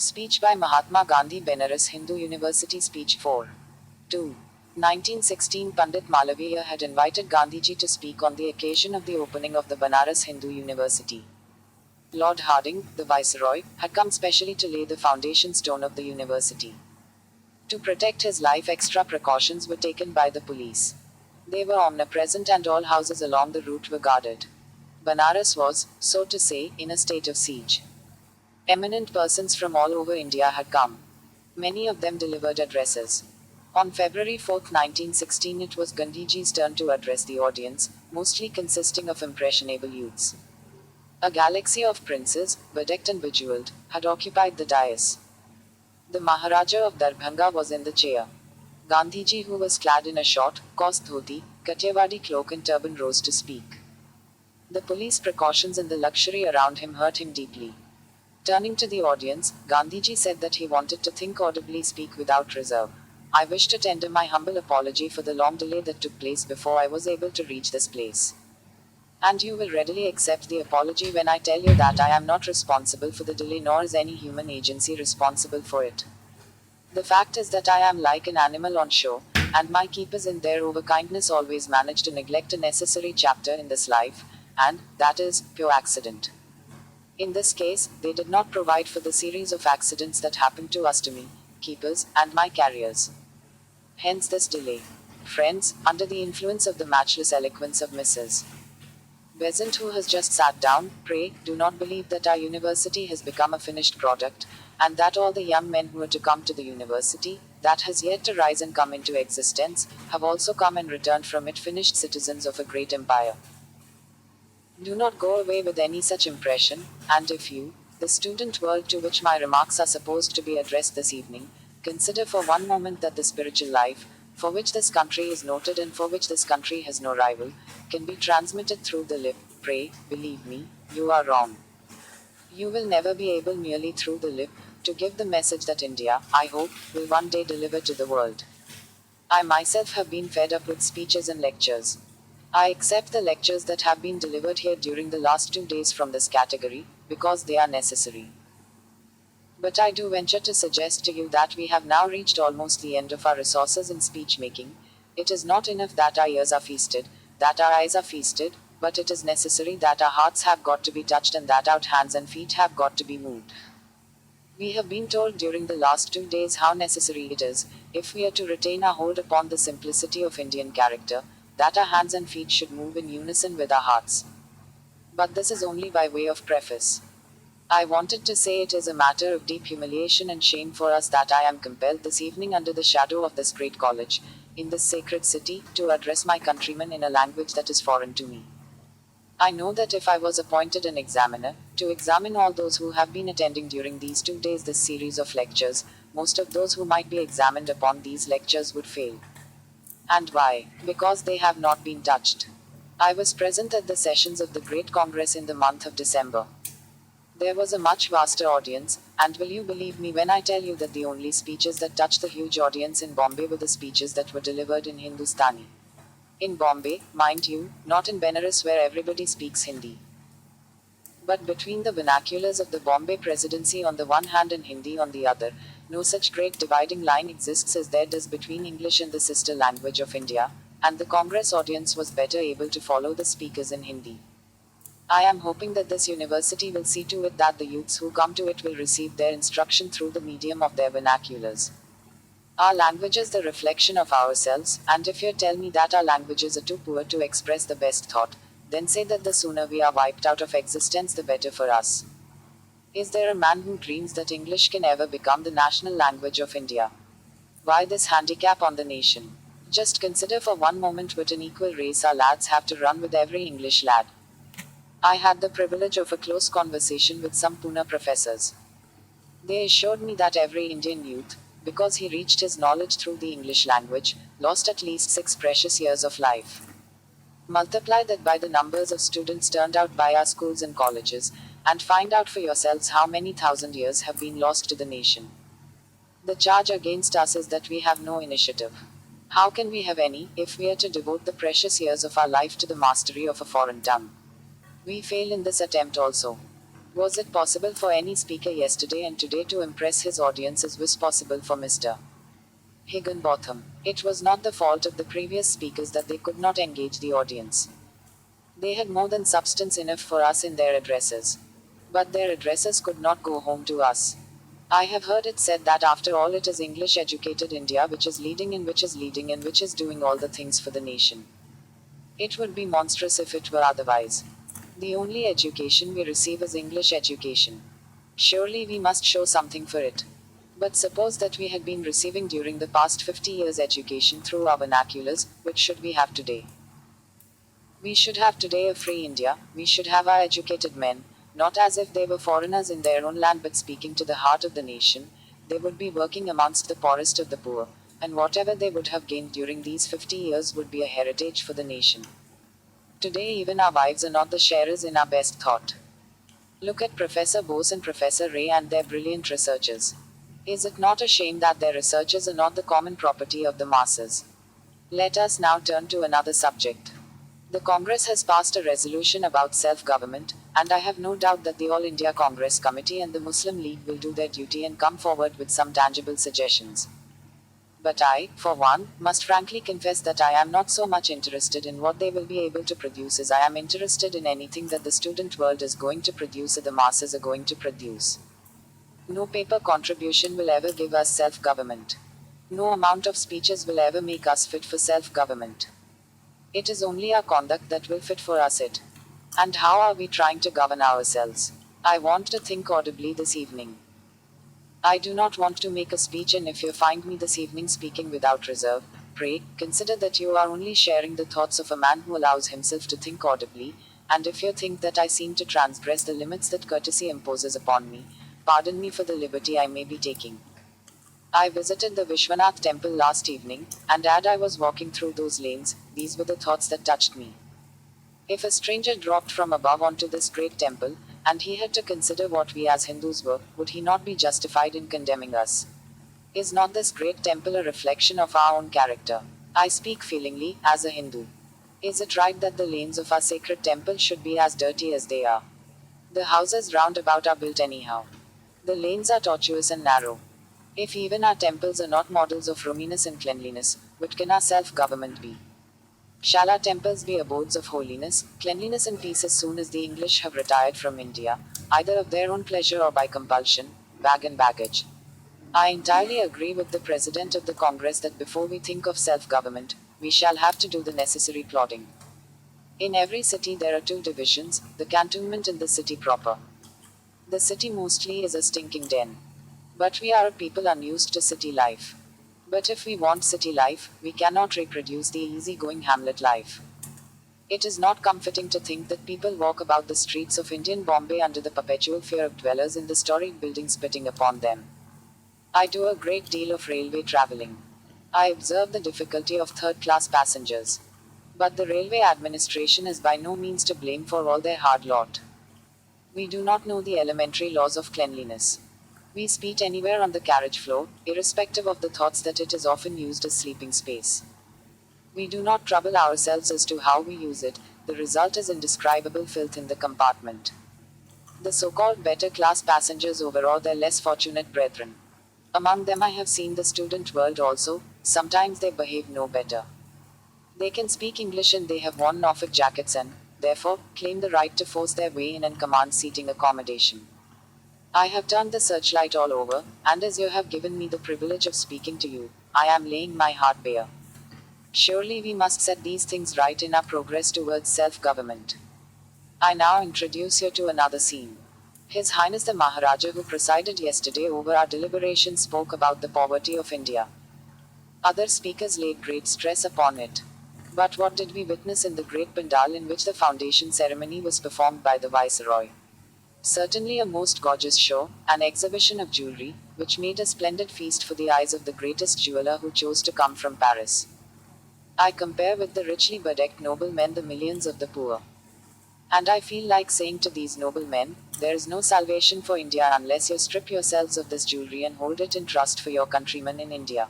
Speech by Mahatma Gandhi, Benares Hindu University. Speech 4. 2. 1916 Pandit Malaviya had invited Gandhiji to speak on the occasion of the opening of the Banaras Hindu University. Lord Hardinge, the Viceroy, had come specially to lay the foundation stone of the university. To protect his life, extra precautions were taken by the police. They were omnipresent and all houses along the route were guarded. Banaras was, so to say, in a state of siege. Eminent persons from all over India had come. Many of them delivered addresses. On February 4, 1916, it was Gandhiji's turn to address the audience, mostly consisting of impressionable youths. A galaxy of princes, bedecked and bejeweled, had occupied the dais. The Maharaja of Darbhanga was in the chair. Gandhiji, who was clad in a short, coarse dhoti, Kathiawadi cloak and turban, rose to speak. The police precautions and the luxury around him hurt him deeply. Turning to the audience, Gandhiji said that he wanted to think audibly, speak without reserve. I wish to tender my humble apology for the long delay that took place before I was able to reach this place. And you will readily accept the apology when I tell you that I am not responsible for the delay, nor is any human agency responsible for it. The fact is that I am like an animal on show, and my keepers in their overkindness always manage to neglect a necessary chapter in this life, and, that is, pure accident. In this case, they did not provide for the series of accidents that happened to us, to me, keepers, and my carriers. Hence this delay. Friends, under the influence of the matchless eloquence of Mrs. Besant, who has just sat down, pray, do not believe that our university has become a finished product, and that all the young men who are to come to the university, that has yet to rise and come into existence, have also come and returned from it finished citizens of a great empire. Do not go away with any such impression, and if you, the student world to which my remarks are supposed to be addressed this evening, consider for one moment that the spiritual life, for which this country is noted and for which this country has no rival, can be transmitted through the lip, pray, believe me, you are wrong. You will never be able merely through the lip to give the message that India, I hope, will one day deliver to the world. I myself have been fed up with speeches and lectures. I accept the lectures that have been delivered here during the last 2 days from this category, because they are necessary. But I do venture to suggest to you that we have now reached almost the end of our resources in speech making. It is not enough that our ears are feasted, that our eyes are feasted, but it is necessary that our hearts have got to be touched and that our hands and feet have got to be moved. We have been told during the last 2 days how necessary it is, if we are to retain our hold upon the simplicity of Indian character, that our hands and feet should move in unison with our hearts. But this is only by way of preface. I wanted to say it is a matter of deep humiliation and shame for us that I am compelled this evening under the shadow of this great college, in this sacred city, to address my countrymen in a language that is foreign to me. I know that if I was appointed an examiner, to examine all those who have been attending during these 2 days this series of lectures, most of those who might be examined upon these lectures would fail. And why? Because they have not been touched. I was present at the sessions of the Great Congress in the month of December. There was a much vaster audience, and will you believe me when I tell you that the only speeches that touched the huge audience in Bombay were the speeches that were delivered in Hindustani. In Bombay, mind you, not in Benares where everybody speaks Hindi. But between the vernaculars of the Bombay Presidency on the one hand and Hindi on the other, no such great dividing line exists as there does between English and the sister language of India, and the Congress audience was better able to follow the speakers in Hindi. I am hoping that this university will see to it that the youths who come to it will receive their instruction through the medium of their vernaculars. Our language is the reflection of ourselves, and if you tell me that our languages are too poor to express the best thought, then say that the sooner we are wiped out of existence the better for us. Is there a man who dreams that English can ever become the national language of India? Why this handicap on the nation? Just consider for one moment what an equal race our lads have to run with every English lad. I had the privilege of a close conversation with some Pune professors. They assured me that every Indian youth, because he reached his knowledge through the English language, lost at least 6 precious years of life. Multiply that by the numbers of students turned out by our schools and colleges, and find out for yourselves how many thousand years have been lost to the nation. The charge against us is that we have no initiative. How can we have any, if we are to devote the precious years of our life to the mastery of a foreign tongue? We fail in this attempt also. Was it possible for any speaker yesterday and today to impress his audience as was possible for Mr. Higginbotham? It was not the fault of the previous speakers that they could not engage the audience. They had more than substance enough for us in their addresses. But their addresses could not go home to us. I have heard it said that after all it is English educated India which is leading and which is leading and which is doing all the things for the nation. It would be monstrous if it were otherwise. The only education we receive is English education. Surely we must show something for it. But suppose that we had been receiving during the past 50 years education through our vernaculars, which should we have today? We should have today a free India, we should have our educated men, not as if they were foreigners in their own land but speaking to the heart of the nation. They would be working amongst the poorest of the poor, and whatever they would have gained during these 50 years would be a heritage for the nation. Today even our wives are not the sharers in our best thought. Look at Professor Bose and Professor Ray and their brilliant researches. Is it not a shame that their researches are not the common property of the masses? Let us now turn to another subject. The Congress has passed a resolution about self-government, and I have no doubt that the All India Congress Committee and the Muslim League will do their duty and come forward with some tangible suggestions. But I, for one, must frankly confess that I am not so much interested in what they will be able to produce as I am interested in anything that the student world is going to produce or the masses are going to produce. No paper contribution will ever give us self-government. No amount of speeches will ever make us fit for self-government. It is only our conduct that will fit for us it. And how are we trying to govern ourselves? I want to think audibly this evening. I do not want to make a speech, and if you find me this evening speaking without reserve, pray, consider that you are only sharing the thoughts of a man who allows himself to think audibly, and if you think that I seem to transgress the limits that courtesy imposes upon me, pardon me for the liberty I may be taking. I visited the Vishwanath temple last evening, and as I was walking through those lanes, these were the thoughts that touched me. If a stranger dropped from above onto this great temple, and he had to consider what we as Hindus were, would he not be justified in condemning us? Is not this great temple a reflection of our own character? I speak feelingly, as a Hindu. Is it right that the lanes of our sacred temple should be as dirty as they are? The houses round about are built anyhow. The lanes are tortuous and narrow. If even our temples are not models of roominess and cleanliness, what can our self-government be? Shall our temples be abodes of holiness, cleanliness and peace as soon as the English have retired from India, either of their own pleasure or by compulsion, bag and baggage? I entirely agree with the President of the Congress that before we think of self-government, we shall have to do the necessary plodding. In every city there are two divisions, the cantonment and the city proper. The city mostly is a stinking den. But we are a people unused to city life. But if we want city life, we cannot reproduce the easy-going hamlet life. It is not comforting to think that people walk about the streets of Indian Bombay under the perpetual fear of dwellers in the storied buildings spitting upon them. I do a great deal of railway traveling. I observe the difficulty of third-class passengers. But the railway administration is by no means to blame for all their hard lot. We do not know the elementary laws of cleanliness. We spit anywhere on the carriage floor, irrespective of the thoughts that it is often used as sleeping space. We do not trouble ourselves as to how we use it, the result is indescribable filth in the compartment. The so-called better class passengers overawe their less fortunate brethren. Among them I have seen the student world also, sometimes they behave no better. They can speak English and they have worn Norfolk jackets and, therefore, claim the right to force their way in and command seating accommodation. I have turned the searchlight all over, and as you have given me the privilege of speaking to you, I am laying my heart bare. Surely we must set these things right in our progress towards self-government. I now introduce you to another scene. His Highness the Maharaja, who presided yesterday over our deliberations, spoke about the poverty of India. Other speakers laid great stress upon it. But what did we witness in the great pandal in which the foundation ceremony was performed by the Viceroy? Certainly a most gorgeous show, an exhibition of jewelry, which made a splendid feast for the eyes of the greatest jeweler who chose to come from Paris. I compare with the richly bedecked noblemen the millions of the poor. And I feel like saying to these noblemen, there is no salvation for India unless you strip yourselves of this jewelry and hold it in trust for your countrymen in India.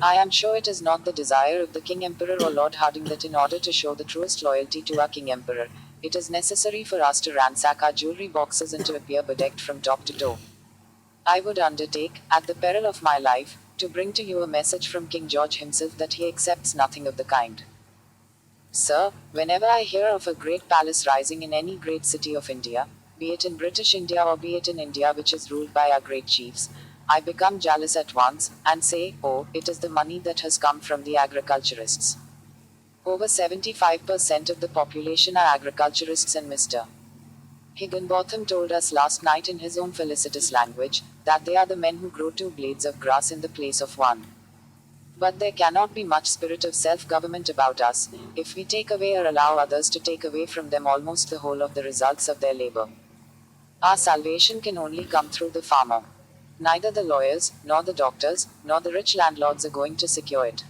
I am sure it is not the desire of the King Emperor or Lord Hardinge that in order to show the truest loyalty to our King Emperor, it is necessary for us to ransack our jewelry boxes and to appear bedecked from top to toe. I would undertake, at the peril of my life, to bring to you a message from King George himself that he accepts nothing of the kind. Sir, whenever I hear of a great palace rising in any great city of India, be it in British India or be it in India which is ruled by our great chiefs, I become jealous at once, and say, oh, it is the money that has come from the agriculturists. Over 75% of the population are agriculturists, and Mr. Higginbotham told us last night in his own felicitous language, that they are the men who grow 2 blades of grass in the place of one. But there cannot be much spirit of self-government about us, if we take away or allow others to take away from them almost the whole of the results of their labor. Our salvation can only come through the farmer. Neither the lawyers, nor the doctors, nor the rich landlords are going to secure it.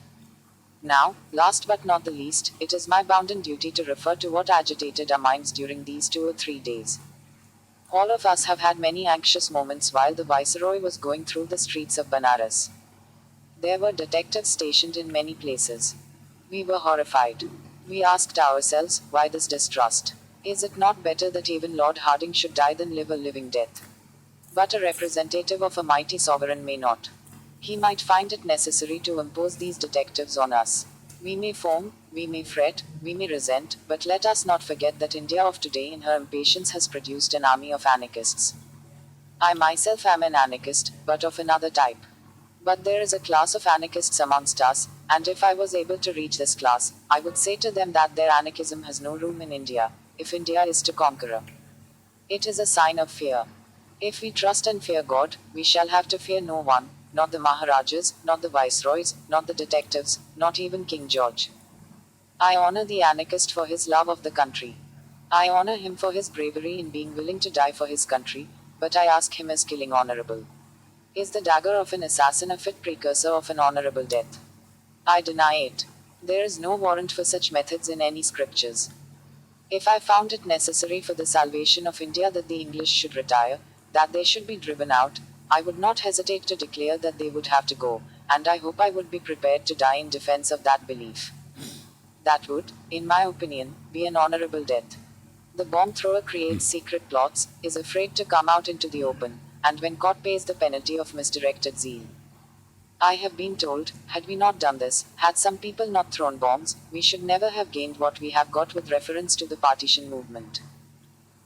Now, last but not the least, it is my bounden duty to refer to what agitated our minds during these 2 or 3 days. All of us have had many anxious moments while the Viceroy was going through the streets of Banaras. There were detectives stationed in many places. We were horrified. We asked ourselves, why this distrust? Is it not better that even Lord Hardinge should die than live a living death? But a representative of a mighty sovereign may not. He might find it necessary to impose these detectives on us. We may foam, we may fret, we may resent, but let us not forget that India of today in her impatience has produced an army of anarchists. I myself am an anarchist, but of another type. But there is a class of anarchists amongst us, and if I was able to reach this class, I would say to them that their anarchism has no room in India, if India is to conquer. It is a sign of fear. If we trust and fear God, we shall have to fear no one, not the Maharajas, not the Viceroys, not the detectives, not even King George. I honor the anarchist for his love of the country. I honor him for his bravery in being willing to die for his country, but I ask him, is killing honorable? Is the dagger of an assassin a fit precursor of an honorable death? I deny it. There is no warrant for such methods in any scriptures. If I found it necessary for the salvation of India that the English should retire, that they should be driven out, I would not hesitate to declare that they would have to go, and I hope I would be prepared to die in defense of that belief. That would, in my opinion, be an honorable death. The bomb thrower creates secret plots, is afraid to come out into the open, and when caught pays the penalty of misdirected zeal. I have been told, had we not done this, had some people not thrown bombs, we should never have gained what we have got with reference to the partition movement.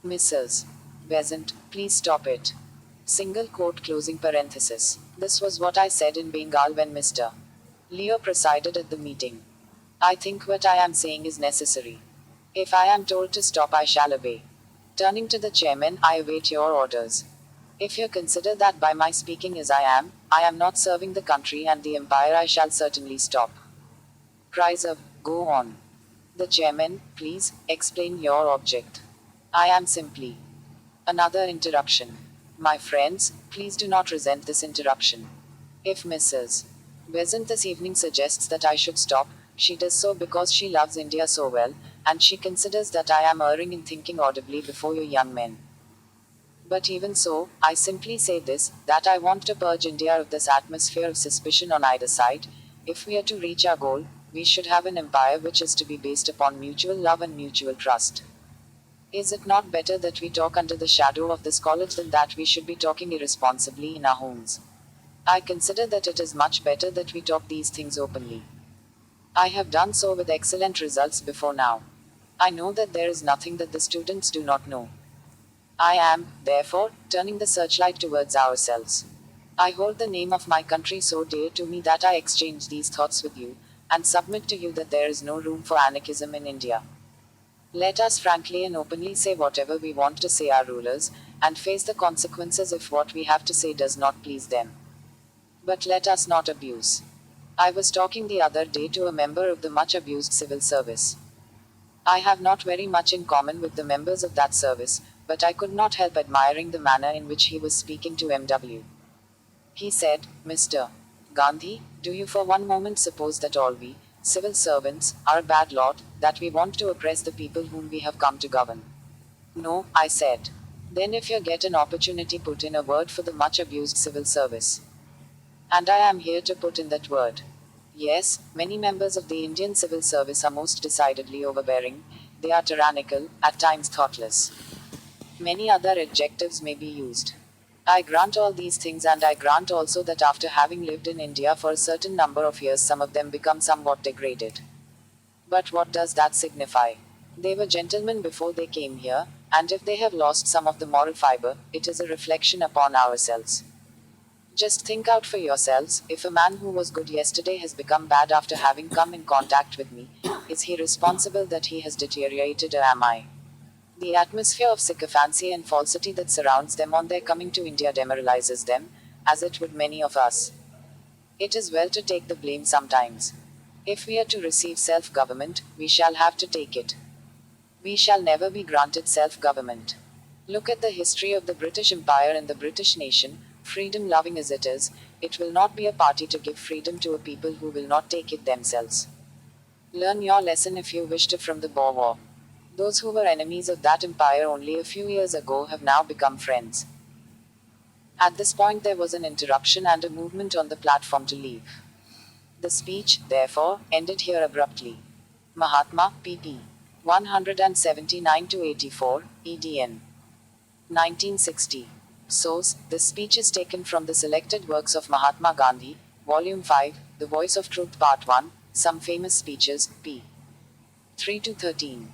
Mrs. Besant, please stop it. Single quote closing parenthesis. This was what I said in Bengal when Mr. Leo presided at the meeting. I think what I am saying is necessary. If I am told to stop, I shall obey. Turning to the chairman, I await your orders. If you consider that by my speaking as I am not serving the country and the empire, I shall certainly stop. Cries of, go on. The chairman, please, explain your object. I am simply. Another interruption. My friends, please do not resent this interruption. If Mrs. Besant this evening suggests that I should stop, she does so because she loves India so well, and she considers that I am erring in thinking audibly before you young men. But even so, I simply say this, that I want to purge India of this atmosphere of suspicion on either side. If we are to reach our goal, we should have an empire which is to be based upon mutual love and mutual trust. Is it not better that we talk under the shadow of this college than that we should be talking irresponsibly in our homes? I consider that it is much better that we talk these things openly. I have done so with excellent results before now. I know that there is nothing that the students do not know. I am, therefore, turning the searchlight towards ourselves. I hold the name of my country so dear to me that I exchange these thoughts with you, and submit to you that there is no room for anarchism in India. Let us frankly and openly say whatever we want to say our rulers, and face the consequences if what we have to say does not please them. But let us not abuse. I was talking the other day to a member of the much abused civil service. I have not very much in common with the members of that service, but I could not help admiring the manner in which he was speaking to MW. He said, Mr. Gandhi, do you for one moment suppose that all we, civil servants, are a bad lot, that we want to oppress the people whom we have come to govern? No, I said. Then if you get an opportunity, put in a word for the much abused civil service. And I am here to put in that word. Yes, many members of the Indian civil service are most decidedly overbearing, They are tyrannical, at times thoughtless. Many other adjectives may be used. I grant all these things, and I grant also that after having lived in India for a certain number of years, some of them become somewhat degraded. But what does that signify? They were gentlemen before they came here, and if they have lost some of the moral fiber, it is a reflection upon ourselves. Just think out for yourselves: if a man who was good yesterday has become bad after having come in contact with me, is he responsible that he has deteriorated, or am I? The atmosphere of sycophancy and falsity that surrounds them on their coming to India demoralizes them, as it would many of us. It is well to take the blame sometimes. If we are to receive self government, we shall have to take it. We shall never be granted self government. Look at the history of the British Empire and the British nation. Freedom loving as it is, it will not be a party to give freedom to a people who will not take it themselves. Learn your lesson if you wish to from the Boer War. Those who were enemies of that empire only a few years ago have now become friends. At this point, there was an interruption and a movement on the platform to leave. The speech, therefore, ended here abruptly. Mahatma, pp. 179 to 84, EDN. 1960. Source: this speech is taken from the selected works of Mahatma Gandhi, Volume 5, The Voice of Truth, Part 1, Some Famous Speeches, p. 3 to 13.